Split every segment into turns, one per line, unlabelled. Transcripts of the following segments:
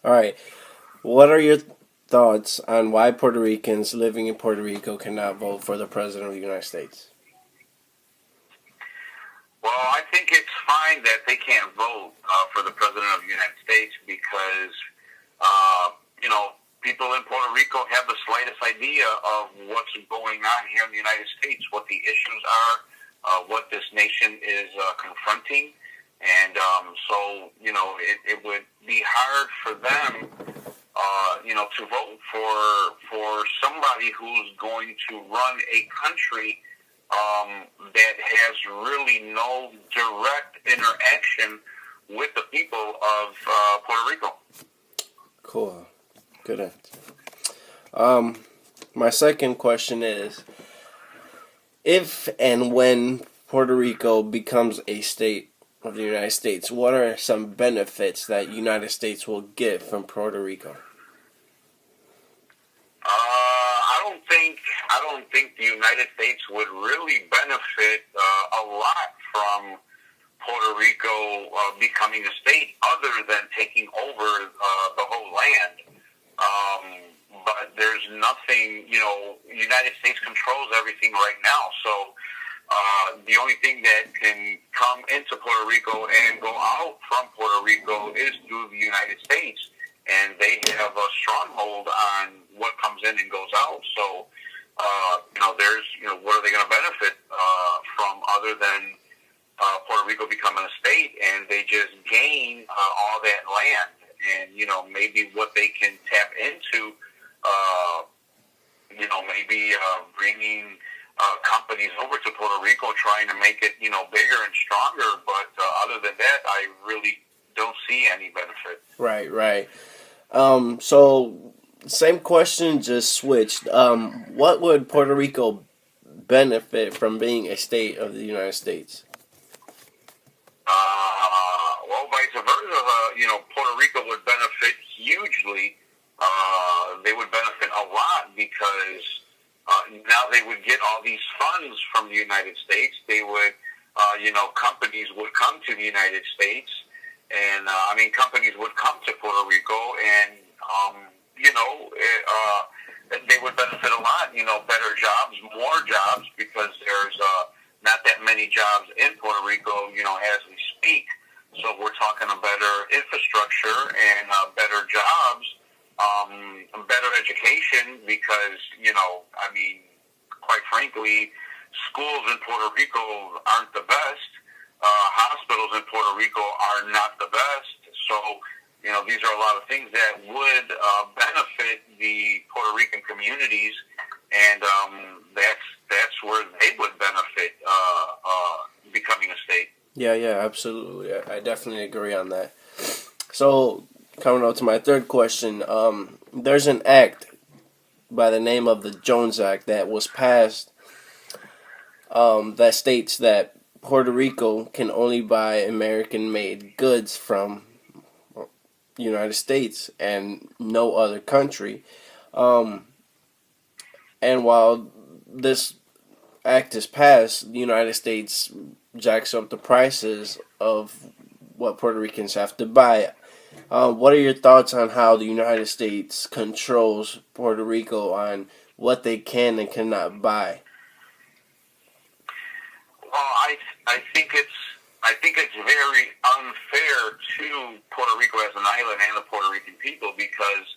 All right. What are your thoughts on why Puerto Ricans living in Puerto Rico cannot vote for the president of the United States?
Well, I think it's fine that they can't vote for the president of the United States because, you know, people in Puerto Rico have the slightest idea of what's going on here in the United States, what the issues are, what this nation is confronting. And so, it would be hard for them, to vote for somebody who's going to run a country that has really no direct interaction with the people of Puerto Rico.
Cool. Good answer. My second question is, if and when Puerto Rico becomes a state of the United States, what are some benefits that United States will get from Puerto Rico?
I don't think the United States would really benefit a lot from Puerto Rico becoming a state, other than taking over the whole land. But there's nothing, United States controls everything right now. So the only thing that can come into Puerto Rico and go out from Puerto Rico is through the United States. And they have a stronghold on what comes in and goes out. So, what are they going to benefit from other than Puerto Rico becoming a state, and they just gain all that land, and maybe what they can tap into, maybe bringing companies over to Puerto Rico, trying to make it bigger and stronger. But other than that, I really don't see any benefit.
Right. So same question, just switched. What would Puerto Rico benefit from being a state of the United States?
Well, vice versa, Puerto Rico would benefit hugely. They would benefit a lot because now they would get all these funds from the United States. They would, companies would come to the United States, and companies would come to Puerto Rico, and they would benefit a lot. Better jobs, more jobs, because there's not that many jobs in Puerto Rico, as we speak. So we're talking a better infrastructure and better jobs, better education, because, quite frankly, schools in Puerto Rico aren't the best. Hospitals in Puerto Rico are not the best. So, these are a lot of things that would benefit the Puerto Rican communities, and that's where they would benefit becoming a state.
Yeah, absolutely. I definitely agree on that. So, coming on to my third question, there's an act by the name of the Jones Act that was passed that states that Puerto Rico can only buy American-made goods from the United States and no other country. And while this act is passed, the United States jacks up the prices of what Puerto Ricans have to buy. What are your thoughts on how the United States controls Puerto Rico on what they can and cannot buy?
Well, I think it's very unfair to Puerto Rico as an island and the Puerto Rican people, because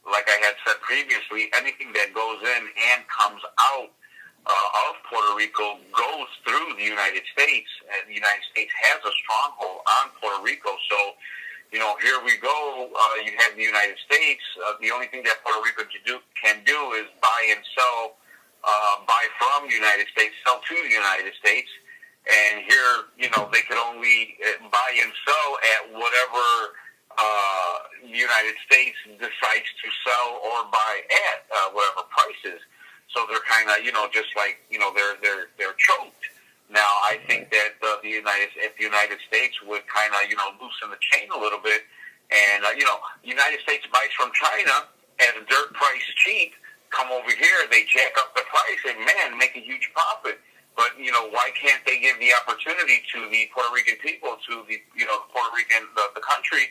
like I had said previously, anything that goes in and comes out of Puerto Rico goes through the United States, and the United States has a stronghold on Puerto Rico. So, here we go. You have the United States. The only thing that Puerto Rico can do is buy and sell, buy from the United States, sell to the United States. And here, they could only buy and sell at whatever the United States decides to sell or buy at, whatever prices. So they're kind of, just like, they're choked. Now, I think that if the United States would kind of, loosen the chain a little bit, and the United States buys from China at a dirt price cheap, come over here, they jack up the price, and man, make a huge profit. But why can't they give the opportunity to the Puerto Rican people, to the Puerto Rican the country,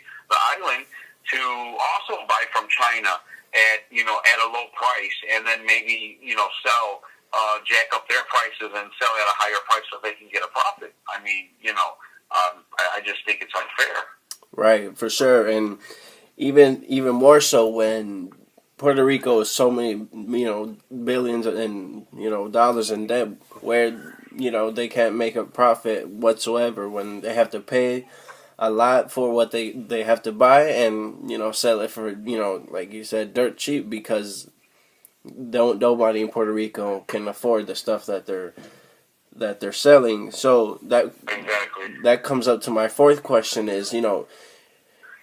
fair.
Right, for sure, and even more so when Puerto Rico is so many billions and dollars in debt, where they can't make a profit whatsoever when they have to pay a lot for what they have to buy and sell it for like you said dirt cheap because don't nobody in Puerto Rico can afford the stuff that they're selling. So
Exactly.
that comes up to my fourth question is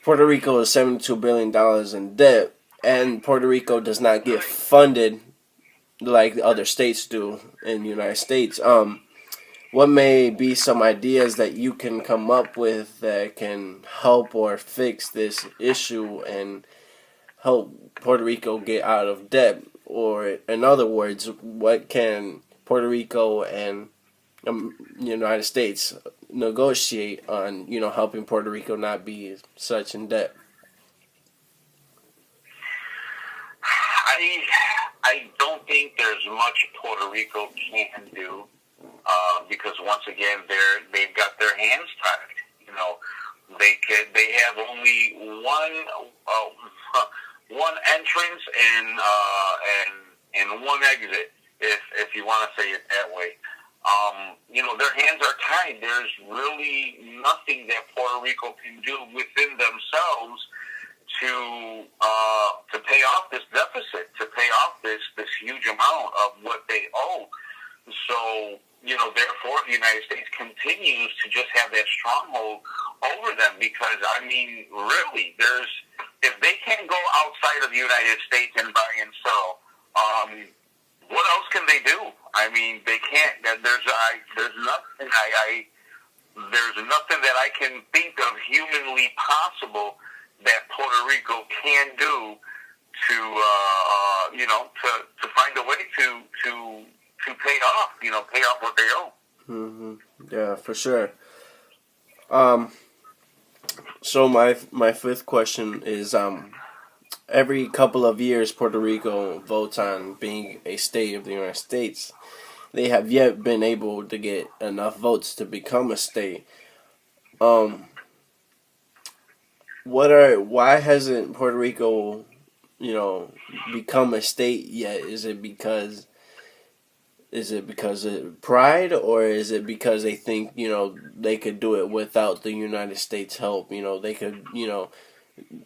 Puerto Rico is $72 billion in debt, and Puerto Rico does not get funded like other states do in the United States. What may be some ideas that you can come up with that can help or fix this issue and help Puerto Rico get out of debt? Or, in other words, what can Puerto Rico and United States negotiate on, helping Puerto Rico not be such in debt?
I don't think there's much Puerto Rico can do because once again they've got their hands tied. They have only one entrance and one exit, if you want to say it that way. Their hands are tied. There's really nothing that Puerto Rico can do within themselves to pay off this deficit, to pay off this huge amount of what they owe. So, therefore, the United States continues to just have that stronghold over them because, really, if they can't go outside of the United States and buy and sell, what else can they do? They can't. There's nothing. There's nothing that I can think of humanly possible that Puerto Rico can do to find a way to pay off what they owe.
Mm-hmm. Yeah, for sure. So my fifth question is every couple of years Puerto Rico votes on being a state of the United States. They have yet been able to get enough votes to become a state. Why hasn't Puerto Rico, become a state yet? Is it because of pride, or is it because they think they could do it without the United States help? They could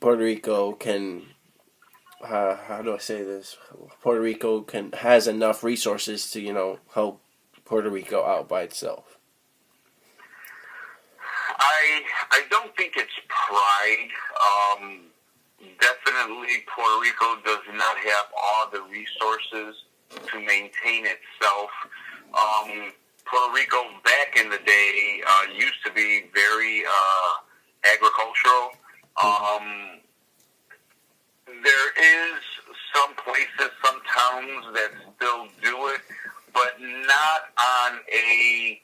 Puerto Rico can how do I say this? Puerto Rico has enough resources to help Puerto Rico out by itself.
I don't think it's pride. Definitely, Puerto Rico does not have all the resources to maintain itself. Puerto Rico back in the day used to be very agricultural. There is some places, some towns that still do it, but not on a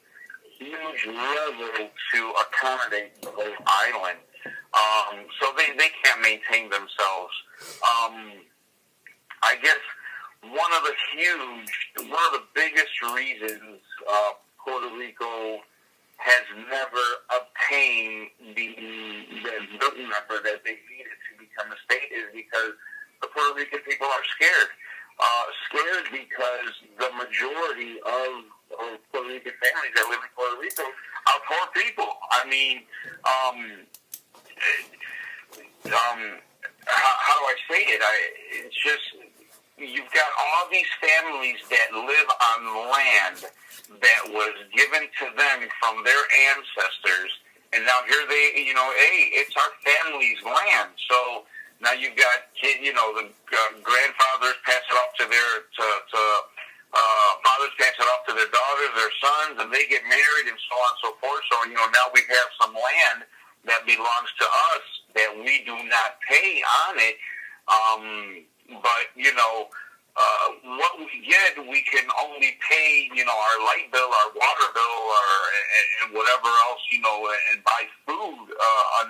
huge level to accommodate the whole island. So they can't maintain themselves. I guess one of the biggest reasons Puerto Rico has never obtained the vote number that they needed to become a state is because the Puerto Rican people are scared. Scared because the majority of Puerto Rican families that live in Puerto Rico are poor people. How do I say it? It's just you've got all these families that live on land that was given to them from their ancestors, and now here they, hey, it's our family's land. So now you've got, the grandfathers pass it off to fathers pass it off to their daughters, their sons, and they get married and so on and so forth. So, now we have some land that belongs to us that we do not pay on it. But, what we get, we can only pay, our light bill, our water bill, and whatever else, and buy food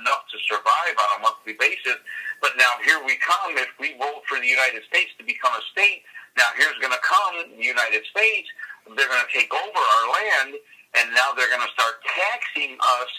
enough to survive on a monthly basis. But now here we come, if we vote for the United States to become a state, now here's going to come the United States, they're going to take over our land, and now they're going to start taxing us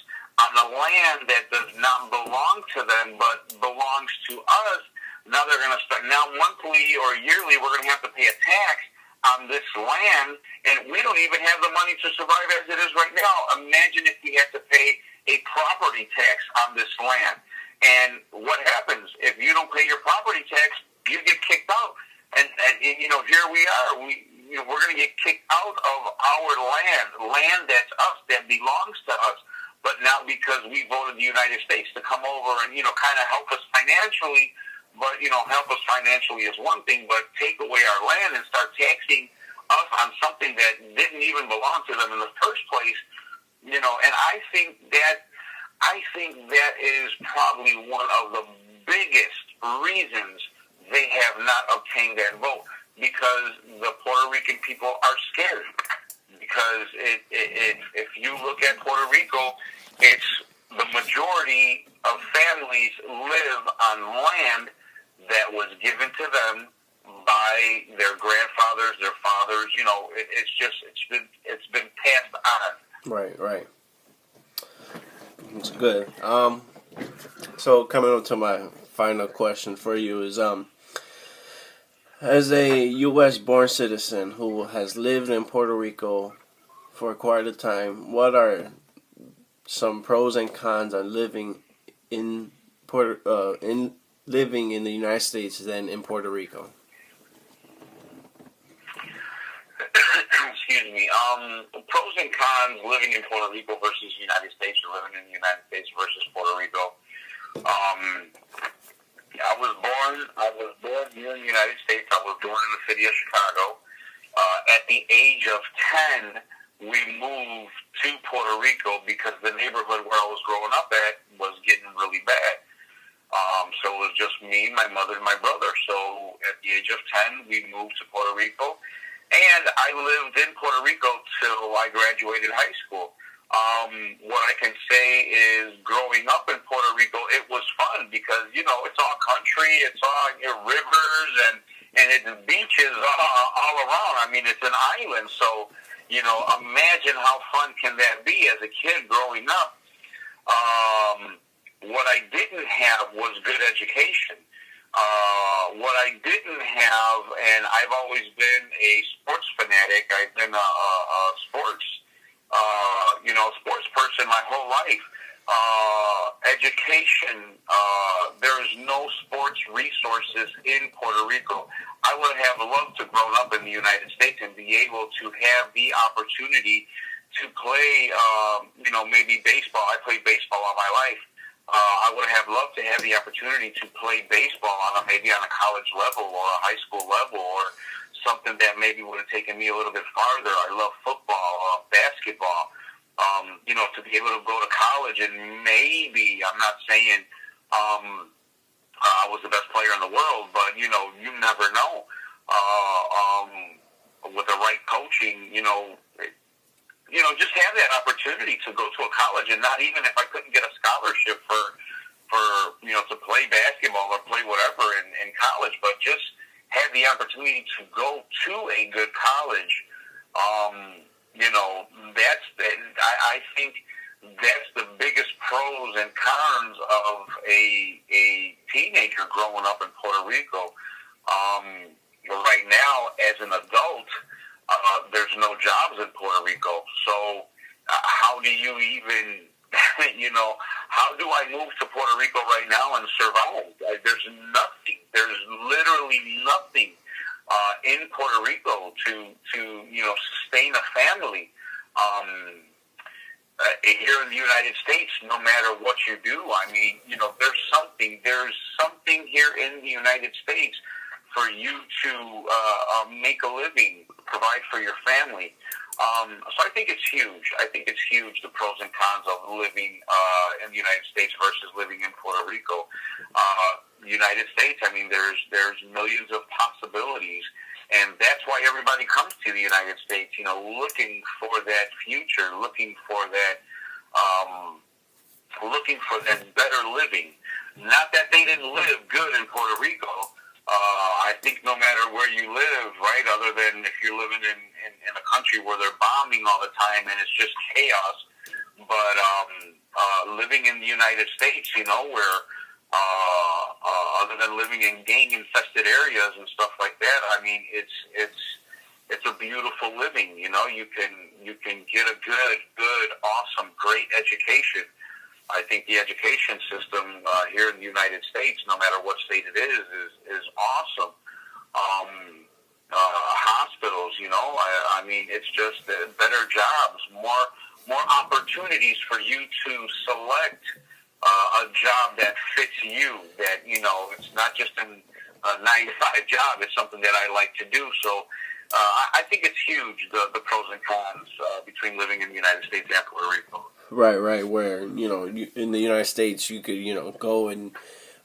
on the land that does not belong to them but belongs to us. Now they're going to start, now monthly or yearly, we're going to have to pay a tax on this land, and we don't even have the money to survive as it is right now. Imagine if we had to pay a property tax on this land. And what happens? If you don't pay your property tax, you get kicked out. And here we are. We're going to get kicked out of our land that's us, that belongs to us. But now because we voted the United States to come over and, kind of help us financially, but, help us financially is one thing, but take away our land and start taxing us on something that didn't even belong to them in the first place, and I think that is probably one of the biggest reasons they have not obtained that vote, because the Puerto Rican people are scared. Because if you look at Puerto Rico, it's the majority of families live on land that was given to them by their grandfathers, their fathers. It's been passed on.
Right. It's good. So coming on to my final question for you is, as a U.S. born citizen who has lived in Puerto Rico for quite a time, what are some pros and cons on living in living in the United States than in Puerto Rico?
Excuse me. Pros and cons living in Puerto Rico versus the United States, or living in the United States versus Puerto Rico. I was born here in the United States. I was born in the city of Chicago. At the age of 10, we moved to Puerto Rico because the neighborhood where I was growing up at was getting really bad. So it was just me, my mother, and my brother. So at the age of 10, we moved to Puerto Rico. And I lived in Puerto Rico till I graduated high school. What I can say is, growing up in Puerto Rico, it was fun because, it's all country, it's all rivers, and it's beaches all around. I mean, it's an island, so, imagine how fun can that be as a kid growing up. What I didn't have was good education. What I didn't have, and I've always been a sports fanatic. I've been a sports person my whole life. Education, there is no sports resources in Puerto Rico. I would have loved to grow up in the United States and be able to have the opportunity to play, maybe baseball. I played baseball all my life. I would have loved to have the opportunity to play baseball maybe on a college level or a high school level, or something that maybe would have taken me a little bit farther. I love football, basketball. To be able to go to college and maybe, I'm not saying I was the best player in the world, but, you never know. With the right coaching, just have that opportunity to go to a college, and not even if I couldn't get a scholarship for to play basketball or play whatever in college, but just have the opportunity to go to a good college. I think that's the biggest pros and cons of a teenager growing up in Puerto Rico. Right now, as an adult, there's no jobs in Puerto Rico. So how do you even, how do I move to Puerto Rico right now and survive? There's nothing. There's literally nothing in Puerto Rico to sustain a family. Here in the United States, no matter what you do, I mean, there's something here in the United States for you to make a living, provide for your family. So I think it's huge. The pros and cons of living in the United States versus living in Puerto Rico. The United States, I mean, there's millions of possibilities, and that's why everybody comes to the United States, looking for that future, looking for that better living. Not that they didn't live good in Puerto Rico. I think no matter where you live, right, other than if you're living in a country where they're bombing all the time and it's just chaos, but living in the United States, where other than living in gang-infested areas and stuff like that, I mean, it's a beautiful living. You can get a good, awesome, great education. I think the education system here in the United States, no matter what state it is awesome. Hospitals, I mean, it's just better jobs, more opportunities for you to select a job that fits you. That it's not just a 9-to-5 job. It's something that I like to do. So I think it's huge, the pros and cons between living in the United States and Puerto Rico.
Right. Where in the United States you could go and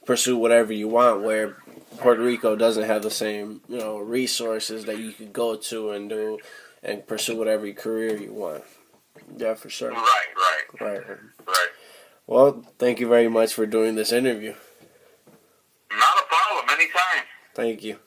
pursue whatever you want. Where Puerto Rico doesn't have the same resources that you could go to and do and pursue whatever career you want. Yeah, for sure.
Right.
Well, thank you very much for doing this interview.
Not a problem. Anytime.
Thank you.